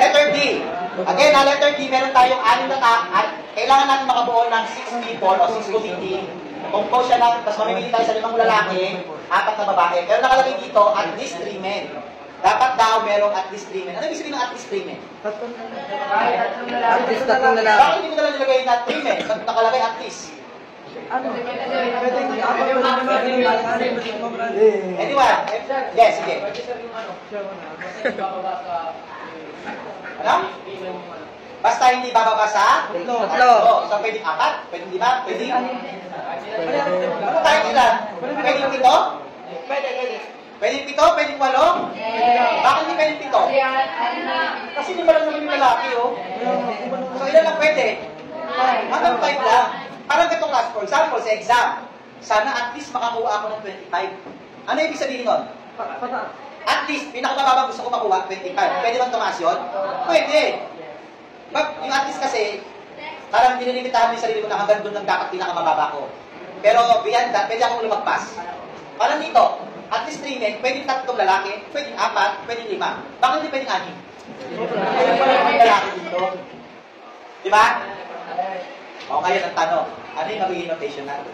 Letter D. Again, na letter D, meron tayong 6 na kailangan natin makabuo ng 6 people o 6 committee. Compose siya ng, tapos mamimili tayo sa 5 lalaki, 4 na babae. Pero nakalagay dito, at least 3 men. Dapat daw merong at least 3 men. Ano ibig sabihin ng at least 3 men? At least 3 lalaki. Bakit hindi mo nalang nilagay na 3 men? Ba't nakalagay at least? Anyone? Yes, sige. Ano? Basta hindi bababa sa? 3. So, pwedeng 4? Pwedeng 5? Pwedeng? Ano tayo nila? Pwedeng 7? Pwedeng 7? Pwedeng 8? Bakit hindi pwedeng 7? Kasi hindi mo lang naman yung lalaki, oh. So, ilan lang pwede? Hanggang 5 lang. Parang ganitong class, for example, sa exam, sana at least makakuha ako ng 25. Ano ibig sabihin nun? At least, pinakamababa gusto ko makuha, 25. Pwede bang tumaas yun? Pwede. Yung at least kasi, parang nililimitahan mo yung sarili ko na hanggang doon lang dapat pinakamababa ko. Pero beyond that, pwede akong lumagpas. Parang dito, at least 3 men, pwedeng 3 lalaki, pwedeng 4, pwedeng 5. Bakit hindi pwedeng 6? Pwedeng lalaki dito. Diba? O ngayon ang tanong, ano yung magiging notation natin?